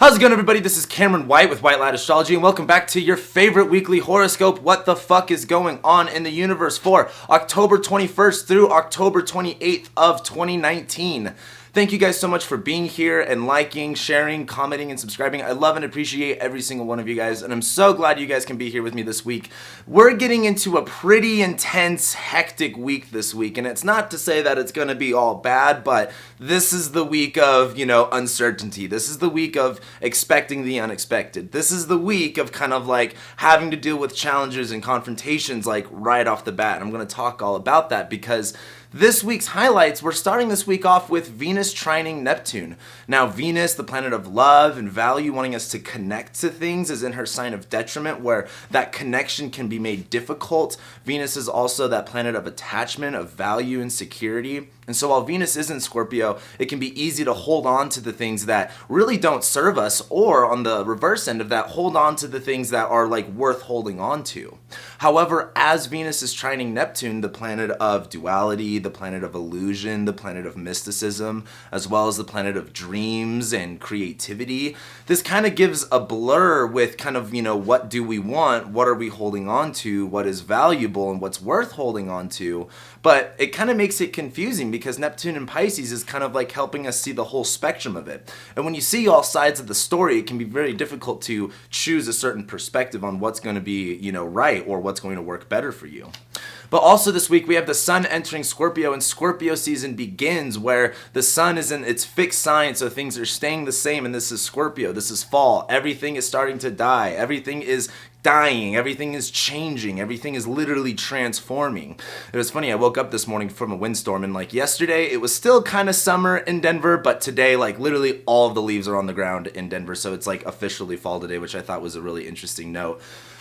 How's it going, everybody? This is Cameron White with White Light Astrology, and welcome back to your favorite weekly horoscope. What the fuck is going on in the universe for October 21st through October 28th of 2019? Thank you guys so much for being here and liking, sharing, commenting, and subscribing. I love and appreciate every single one of you guys, and I'm so glad you guys can be here with me this week. We're getting into a pretty intense, hectic week this week, and it's not to say that it's going to be all bad, but this is the week of, uncertainty. This is the week of expecting the unexpected. This is the week of kind of like having to deal with challenges and confrontations like right off the bat. I'm going to talk all about that because this week's highlights, we're starting this week off with Venus trining Neptune. Now, Venus, the planet of love and value, wanting us to connect to things, is in her sign of detriment, where that connection can be made difficult. Venus is also that planet of attachment, of value and security. And so while Venus is in Scorpio, it can be easy to hold on to the things that really don't serve us, or on the reverse end of that, hold on to the things that are like worth holding on to. However, as Venus is trining Neptune, the planet of duality, the planet of illusion, the planet of mysticism, as well as the planet of dreams and creativity, this kind of gives a blur with kind of, what do we want? What are we holding on to? What is valuable and what's worth holding on to? But it kind of makes it confusing because Neptune in Pisces is kind of like helping us see the whole spectrum of it. And when you see all sides of the story, it can be very difficult to choose a certain perspective on what's going to be, right, or what's going to work better for you. But also this week we have the sun entering Scorpio, and Scorpio season begins where the sun is in its fixed sign, so things are staying the same, and this is Scorpio. This is fall. Everything is starting to die. Everything is dying. Everything is changing. Everything is literally transforming. It was funny, I woke up this morning from a windstorm, and yesterday it was still kind of summer in Denver, but today literally all of the leaves are on the ground in Denver, so it's officially fall today, which I thought was a really interesting note.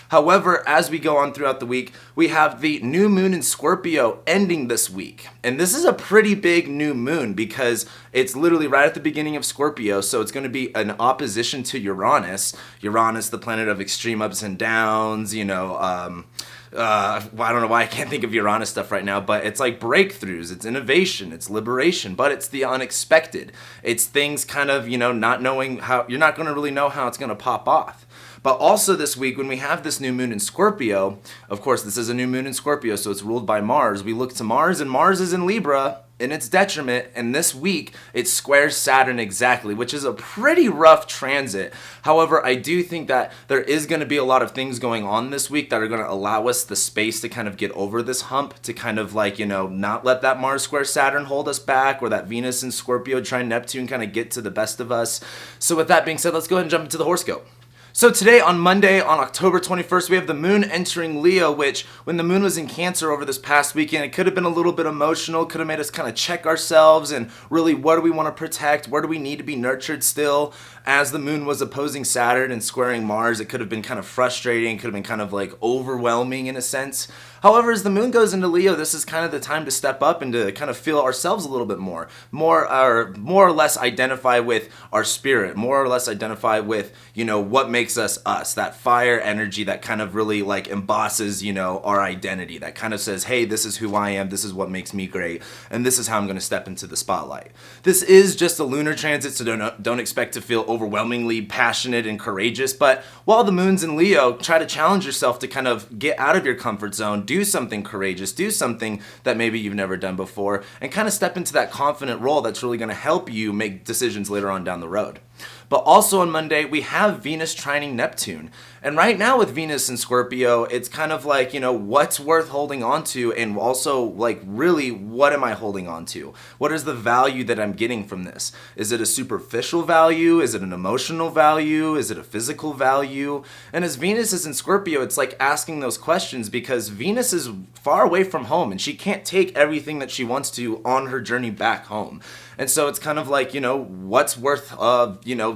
However, as we go on throughout the week, we have the new moon in Scorpio ending this week. And this is a pretty big new moon because it's literally right at the beginning of Scorpio, so it's going to be an opposition to Uranus. Uranus, the planet of extreme ups and downs, I don't know why I can't think of Uranus stuff right now, but it's like breakthroughs, it's innovation, it's liberation, but it's the unexpected. It's things kind of, not knowing how, you're not going to really know how it's going to pop off. But also this week, when we have this new moon in Scorpio, of course, this is a new moon in Scorpio, so it's ruled by Mars. We look to Mars, and Mars is in Libra, in its detriment, and this week, it squares Saturn exactly, which is a pretty rough transit. However, I do think that there is going to be a lot of things going on this week that are going to allow us the space to kind of get over this hump, to kind of not let that Mars square Saturn hold us back, or that Venus and Scorpio trine Neptune kind of get to the best of us. So with that being said, let's go ahead and jump into the horoscope. So today, on Monday, on October 21st, we have the moon entering Leo, which when the moon was in Cancer over this past weekend, it could have been a little bit emotional, could have made us kind of check ourselves and really what do we want to protect, where do we need to be nurtured still. As the moon was opposing Saturn and squaring Mars, it could have been kind of frustrating, could have been kind of overwhelming in a sense. However, as the moon goes into Leo, this is kind of the time to step up and to kind of feel ourselves a little bit more or less identify with our spirit, more or less identify with, what makes us us, that fire energy that kind of really embosses, our identity, that kind of says, hey, this is who I am, this is what makes me great, and this is how I'm going to step into the spotlight. This is just a lunar transit, so don't expect to feel overwhelmingly passionate and courageous, but while the moon's in Leo, try to challenge yourself to kind of get out of your comfort zone, do something courageous, do something that maybe you've never done before, and kind of step into that confident role that's really going to help you make decisions later on down the road. But also on Monday, we have Venus trining Neptune. And right now with Venus in Scorpio, it's kind of what's worth holding on to, and also really, what am I holding on to? What is the value that I'm getting from this? Is it a superficial value? Is it an emotional value? Is it a physical value? And as Venus is in Scorpio, it's asking those questions because Venus is far away from home and she can't take everything that she wants to on her journey back home. And so it's kind of what's worth,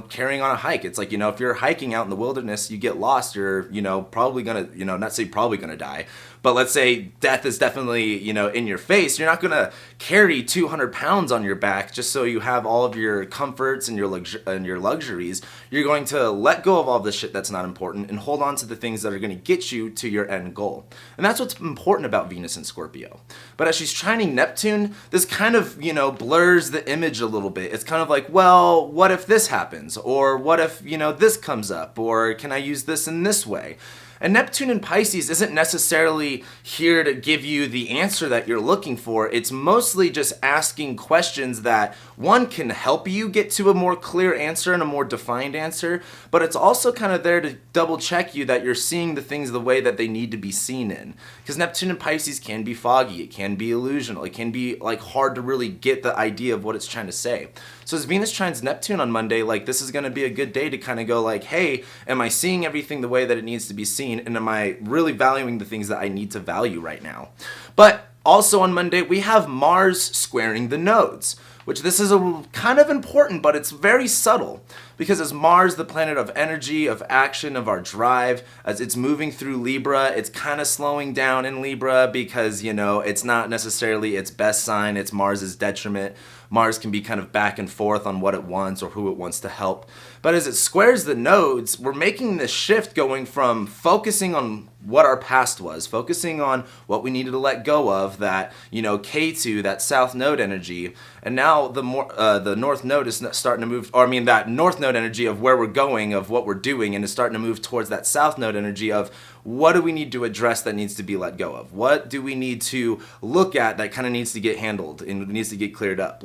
carrying on a hike. It's if you're hiking out in the wilderness, you get lost, you're, probably gonna, not say probably gonna die, but let's say death is definitely, in your face. You're not gonna carry 200 pounds on your back just so you have all of your comforts and your luxuries. You're going to let go of all the shit that's not important and hold on to the things that are gonna get you to your end goal. And that's what's important about Venus and Scorpio. But as she's trining Neptune, this kind of, blurs the image a little bit. It's kind of well, what if this happens? happens? Or what if, this comes up? Or can I use this in this way? And Neptune in Pisces isn't necessarily here to give you the answer that you're looking for. It's mostly just asking questions that, one, can help you get to a more clear answer and a more defined answer, but it's also kind of there to double check you that you're seeing the things the way that they need to be seen in. Because Neptune in Pisces can be foggy, it can be illusional, it can be hard to really get the idea of what it's trying to say. So as Venus trines Neptune on Monday, this is going to be a good day to kind of go hey, am I seeing everything the way that it needs to be seen? And am I really valuing the things that I need to value right now? But also on Monday, we have Mars squaring the nodes, which this is a kind of important, but it's very subtle. Because as Mars, the planet of energy, of action, of our drive, as it's moving through Libra, it's kind of slowing down in Libra because, it's not necessarily its best sign, it's Mars's detriment. Mars can be kind of back and forth on what it wants or who it wants to help. But as it squares the nodes, we're making this shift going from focusing on what our past was, focusing on what we needed to let go of, that, K2, that south node energy, and now the north node is starting to move, that north node energy of where we're going, of what we're doing, and is starting to move towards that south node energy of what do we need to address that needs to be let go of? What do we need to look at that kind of needs to get handled and needs to get cleared up?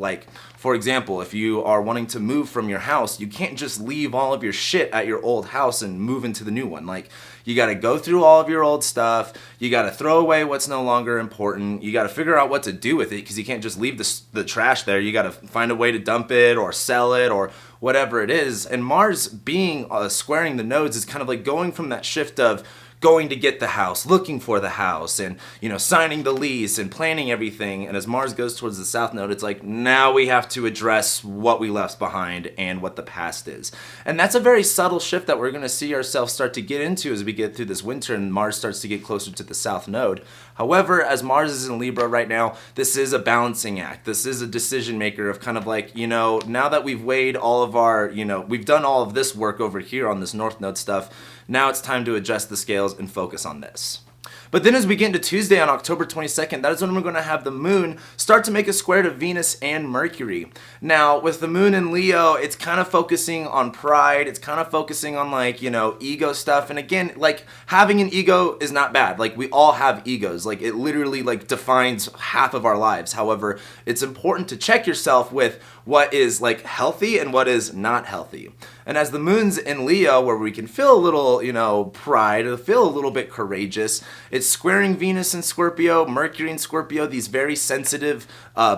For example, if you are wanting to move from your house, you can't just leave all of your shit at your old house and move into the new one. You got to go through all of your old stuff. You got to throw away what's no longer important. You got to figure out what to do with it because you can't just leave the trash there. You got to find a way to dump it or sell it or whatever it is. And Mars being squaring the nodes is kind of going from that shift of going to get the house, looking for the house, and signing the lease and planning everything. And as Mars goes towards the south node, it's now we have to address what we left behind and what the past is. And that's a very subtle shift that we're going to see ourselves start to get into as we get through this winter and Mars starts to get closer to the south node. However, as Mars is in Libra right now, this is a balancing act. This is a decision maker of kind of now that we've weighed all of our, we've done all of this work over here on this north node stuff, now it's time to adjust the scales and focus on this. But then as we get into Tuesday on October 22nd, that is when we're going to have the moon start to make a square to Venus and Mercury. Now, with the moon in Leo, it's kind of focusing on pride. It's kind of focusing on ego stuff. And again, having an ego is not bad. We all have egos. It literally defines half of our lives. However, it's important to check yourself with what is healthy and what is not healthy. And as the moon's in Leo, where we can feel a little, pride, or feel a little bit courageous, it's squaring Venus and Scorpio, Mercury and Scorpio, these very sensitive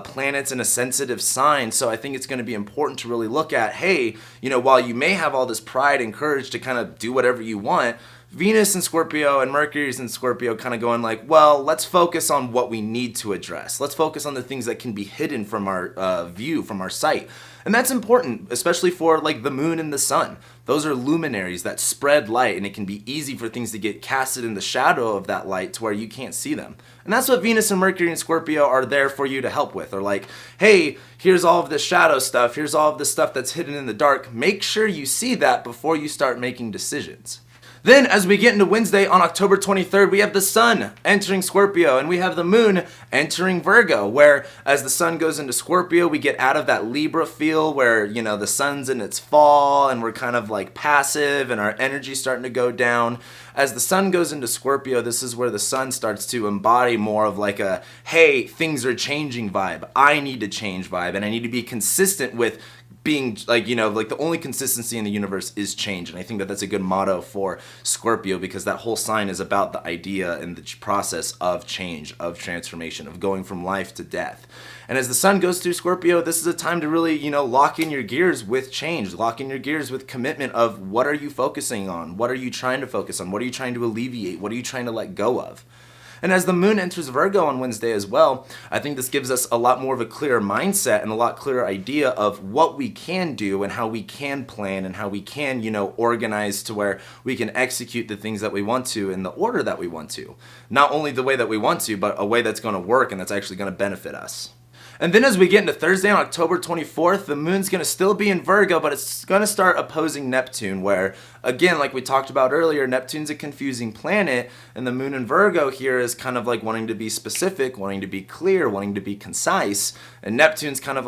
planets in a sensitive sign. So I think it's going to be important to really look at, hey, while you may have all this pride and courage to kind of do whatever you want, Venus and Scorpio and Mercury's in Scorpio kind of going well, let's focus on what we need to address. Let's focus on the things that can be hidden from our view, from our sight. And that's important, especially for the moon and the sun. Those are luminaries that spread light, and it can be easy for things to get casted in the shadow of that light to where you can't see them. And that's what Venus and Mercury and Scorpio are there for you to help with. They're hey, here's all of this shadow stuff, here's all of this stuff that's hidden in the dark. Make sure you see that before you start making decisions. Then, as we get into Wednesday on October 23rd, we have the sun entering Scorpio, and we have the moon entering Virgo, where as the sun goes into Scorpio, we get out of that Libra feel where, the sun's in its fall, and we're kind of passive, and our energy's starting to go down. As the sun goes into Scorpio, this is where the sun starts to embody more of a, hey, things are changing vibe. I need to change vibe, and I need to be consistent with being the only consistency in the universe is change. And I think that that's a good motto for Scorpio, because that whole sign is about the idea and the process of change, of transformation, of going from life to death. And as the sun goes through Scorpio, this is a time to really, lock in your gears with change, lock in your gears with commitment of what are you focusing on? What are you trying to focus on? What are you trying to alleviate? What are you trying to let go of? And as the moon enters Virgo on Wednesday as well, I think this gives us a lot more of a clearer mindset and a lot clearer idea of what we can do and how we can plan and how we can, organize to where we can execute the things that we want to in the order that we want to. Not only the way that we want to, but a way that's going to work and that's actually going to benefit us. And then as we get into Thursday on October 24th, the moon's going to still be in Virgo, but it's going to start opposing Neptune, where, again, like we talked about earlier, Neptune's a confusing planet, and the moon in Virgo here is kind of wanting to be specific, wanting to be clear, wanting to be concise, and Neptune's kind of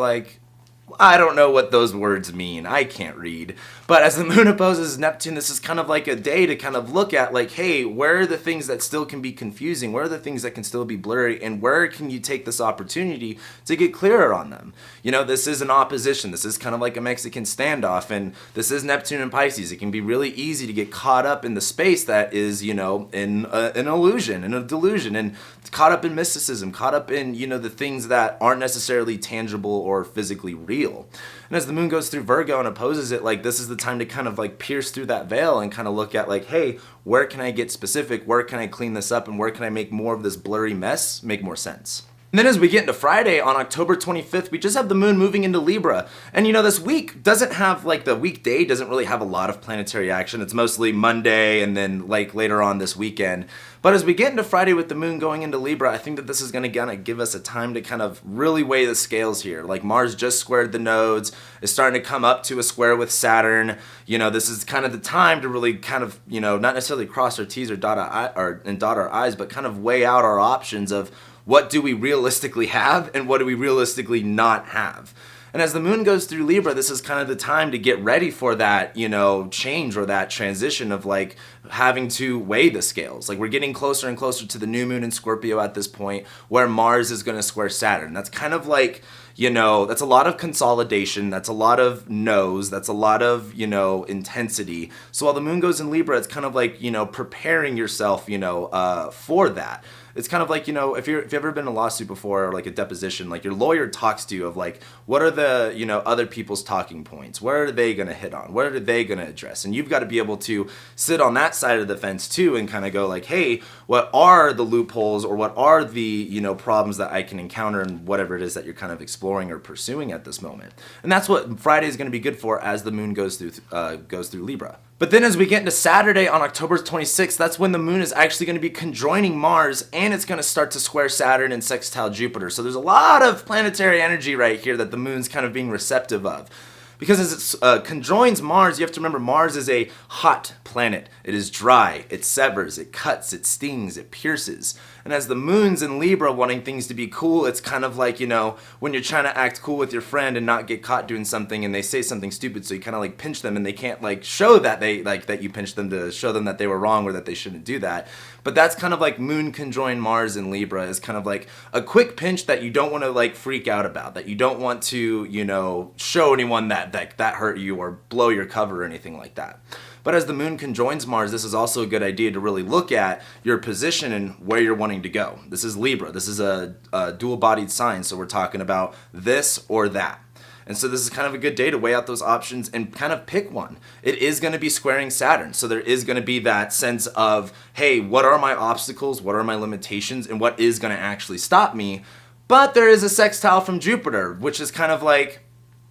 I don't know what those words mean. I can't read. But as the moon opposes Neptune, this is kind of like a day to kind of look at like, hey, where are the things that still can be confusing? Where are the things that can still be blurry? And where can you take this opportunity to get clearer on them? You know, this is an opposition. This is kind of like a Mexican standoff. And this is Neptune and Pisces. It can be really easy to get caught up in the space that is, you know, in an illusion, in a delusion, and caught up in mysticism, caught up in, you know, the things that aren't necessarily tangible or physically real. And as the moon goes through Virgo and opposes it, like, this is the time to kind of like pierce through that veil and kind of look at like, hey, where can I get specific? Where can I clean this up? And where can I make more of this blurry mess make more sense? And then as we get into Friday on October 25th, we just have the moon moving into Libra. And you know, this week doesn't have, like, the weekday doesn't really have a lot of planetary action. It's mostly Monday and then like later on this weekend. But as we get into Friday with the moon going into Libra, I think that this is going to give us a time to kind of really weigh the scales here. Like, Mars just squared the nodes, is starting to come up to a square with Saturn. You know, this is kind of the time to really kind of, you know, not necessarily cross our T's or dot our I's, but kind of weigh out our options of what do we realistically have and what do we realistically not have. And as the moon goes through Libra, this is kind of the time to get ready for that, you know, change or that transition of like having to weigh the scales. Like, we're getting closer and closer to the new moon in Scorpio at this point, where Mars is going to square Saturn. That's kind of like, you know, that's a lot of consolidation. That's a lot of no's. That's a lot of, you know, intensity. So while the moon goes in Libra, it's kind of like, you know, preparing yourself, you know, for that. It's kind of like, you know, if you've ever been in a lawsuit before or like a deposition, like your lawyer talks to you of like, what are the, you know, other people's talking points? What are they going to hit on? What are they going to address? And you've got to be able to sit on that side of the fence too and kind of go like, hey, what are the loopholes or what are the, you know, problems that I can encounter in whatever it is that you're kind of exploring or pursuing at this moment. And that's what Friday is going to be good for as the moon goes through Libra. But then as we get into Saturday on October 26th, that's when the moon is actually going to be conjoining Mars, and it's going to start to square Saturn and sextile Jupiter. So there's a lot of planetary energy right here that the moon's kind of being receptive of. Because as it conjoins Mars, you have to remember Mars is a hot planet. It is dry, it severs, it cuts, it stings, it pierces. And as the moon's in Libra wanting things to be cool, it's kind of like, you know, when you're trying to act cool with your friend and not get caught doing something and they say something stupid, so you kind of like pinch them and they can't like show that they like that you pinched them to show them that they were wrong or that they shouldn't do that. But that's kind of like moon conjoined Mars in Libra is kind of like a quick pinch that you don't want to like freak out about, that you don't want to, you know, show anyone that hurt you or blow your cover or anything like that. But as the moon conjoins Mars, this is also a good idea to really look at your position and where you're wanting to go. This is Libra. This is a dual-bodied sign, so we're talking about this or that. And so this is kind of a good day to weigh out those options and kind of pick one. It is going to be squaring Saturn, so there is going to be that sense of, hey, what are my obstacles, what are my limitations, and what is going to actually stop me? But there is a sextile from Jupiter, which is kind of like,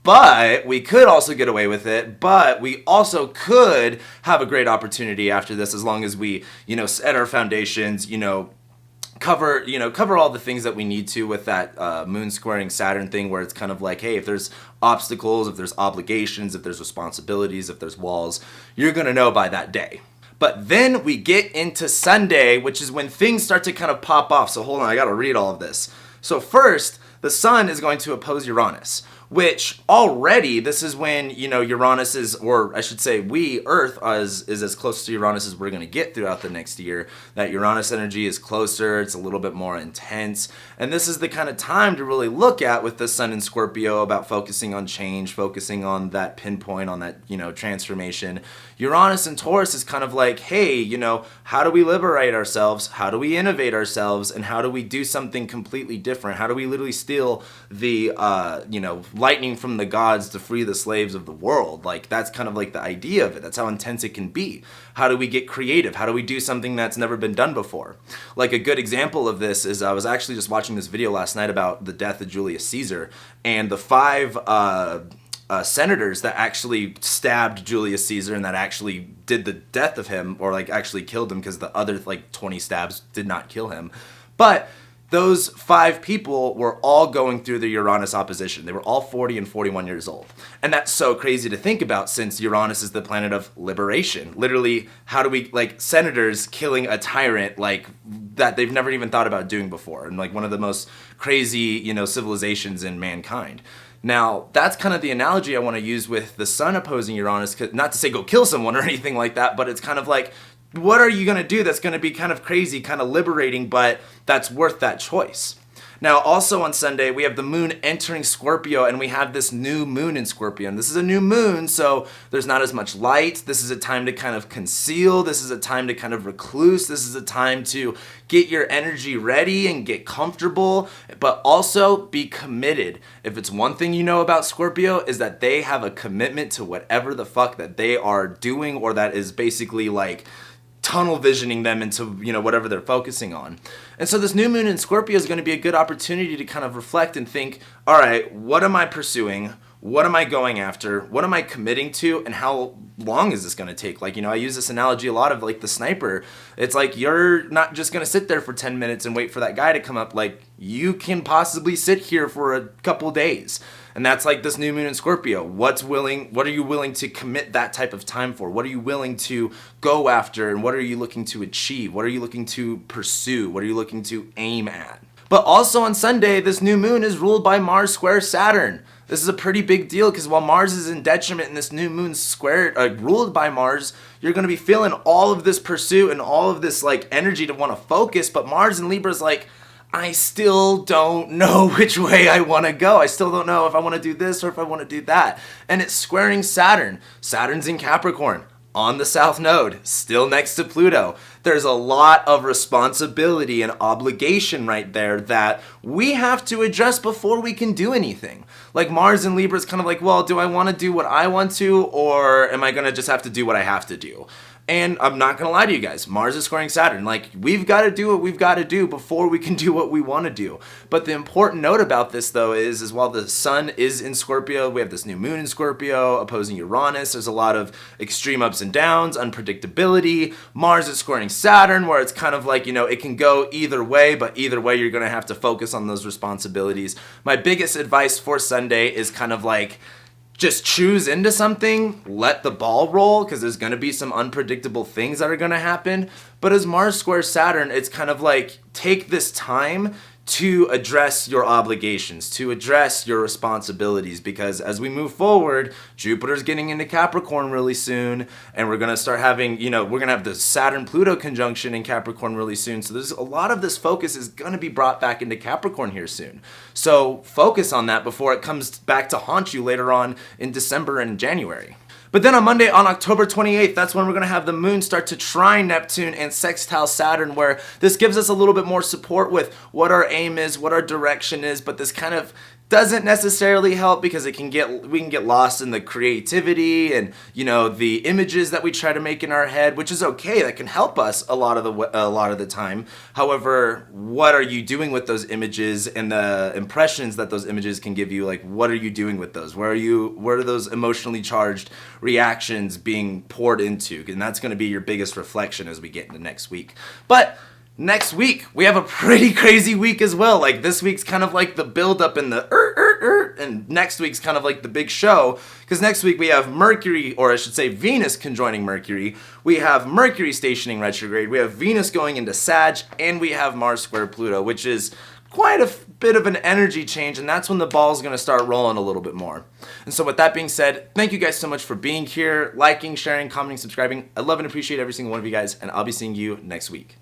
but we could also get away with it, but we also could have a great opportunity after this as long as we, you know, set our foundations, you know, cover all the things that we need to with that moon squaring Saturn thing, where it's kind of like, hey, if there's obstacles, if there's obligations, if there's responsibilities, if there's walls, you're going to know by that day. But then we get into Sunday, which is when things start to kind of pop off. So hold on, I got to read all of this. So first, the sun is going to oppose Uranus, which already, this is when, you know, Uranus is, or I should say Earth is as close to Uranus as we're going to get throughout the next year. That Uranus energy is closer, it's a little bit more intense. And this is the kind of time to really look at with the sun in Scorpio about focusing on change, focusing on that pinpoint, on that, you know, transformation. Uranus in Taurus is kind of like, hey, you know, how do we liberate ourselves? How do we innovate ourselves? And how do we do something completely different? How do we literally steal the, you know, lightning from the gods to free the slaves of the world? Like, that's kind of like the idea of it. That's how intense it can be. How do we get creative? How do we do something that's never been done before? Like, a good example of this is I was actually just watching this video last night about the death of Julius Caesar, and the five senators that actually stabbed Julius Caesar and that actually did the death of him, or like actually killed him, because the other like 20 stabs did not kill him. But those 5 people were all going through the Uranus opposition. They were all 40 and 41 years old. And that's so crazy to think about, since Uranus is the planet of liberation. Literally, how do we, like, senators killing a tyrant, like, that they've never even thought about doing before, and like one of the most crazy, you know, civilizations in mankind. Now, that's kind of the analogy I want to use with the sun opposing Uranus, not to say go kill someone or anything like that, but it's kind of like, what are you going to do that's going to be kind of crazy, kind of liberating, but that's worth that choice? Now, also on Sunday, we have the moon entering Scorpio, and we have this new moon in Scorpio. And this is a new moon, so there's not as much light. This is a time to kind of conceal. This is a time to kind of recluse. This is a time to get your energy ready and get comfortable, but also be committed. If it's one thing you know about Scorpio, is that they have a commitment to whatever the fuck that they are doing, or that is basically like tunnel visioning them into, you know, whatever they're focusing on. And so this new moon in Scorpio is going to be a good opportunity to kind of reflect and think, all right, what am I pursuing? What am I going after? What am I committing to? And how long is this going to take? Like, you know, I use this analogy a lot of like the sniper. It's like, you're not just going to sit there for 10 minutes and wait for that guy to come up. Like, you can possibly sit here for a couple days. And that's like this new moon in Scorpio. What are you willing to commit that type of time for? What are you willing to go after? And what are you looking to achieve? What are you looking to pursue? What are you looking to aim at? But also on Sunday, this new moon is ruled by Mars square Saturn. This is a pretty big deal because while Mars is in detriment and this new moon ruled by Mars, you're going to be feeling all of this pursuit and all of this like energy to want to focus. But Mars in Libra is like, I still don't know which way I want to go. I still don't know if I want to do this or if I want to do that. And it's squaring Saturn. Saturn's in Capricorn, on the south node, still next to Pluto. There's a lot of responsibility and obligation right there that we have to address before we can do anything. Like Mars in Libra is kind of like, well, do I want to do what I want to, or am I going to just have to do what I have to do? And I'm not going to lie to you guys, Mars is squaring Saturn. Like, we've got to do what we've got to do before we can do what we want to do. But the important note about this, though, is while the sun is in Scorpio, we have this new moon in Scorpio opposing Uranus. There's a lot of extreme ups and downs, unpredictability. Mars is squaring Saturn, where it's kind of like, you know, it can go either way, but either way, you're going to have to focus on those responsibilities. My biggest advice for Sunday is kind of like, just choose into something, let the ball roll, because there's going to be some unpredictable things that are going to happen. But as Mars squares Saturn, it's kind of like, take this time to address your obligations, to address your responsibilities, because as we move forward, Jupiter's getting into Capricorn really soon, and we're going to start having, you know, we're going to have the Saturn-Pluto conjunction in Capricorn really soon. So there's a lot of this focus is going to be brought back into Capricorn here soon. So focus on that before it comes back to haunt you later on in December and January. But then on Monday, on October 28th, that's when we're going to have the moon start to trine Neptune and sextile Saturn, where this gives us a little bit more support with what our aim is, what our direction is, but this kind of doesn't necessarily help because we can get lost in the creativity and, you know, the images that we try to make in our head, which is okay. That can help us a lot of the time. However, what are you doing with those images and the impressions that those images can give you? Like, what are you doing with those? Where are those emotionally charged reactions being poured into? And that's going to be your biggest reflection as we get into next week. But next week, we have a pretty crazy week as well. Like, this week's kind of like the build-up and the and next week's kind of like the big show, because next week we have Mercury, or I should say Venus conjoining Mercury. We have Mercury stationing retrograde. We have Venus going into Sag, and we have Mars square Pluto, which is quite a bit of an energy change, and that's when the ball's going to start rolling a little bit more. And so with that being said, thank you guys so much for being here, liking, sharing, commenting, subscribing. I love and appreciate every single one of you guys, and I'll be seeing you next week.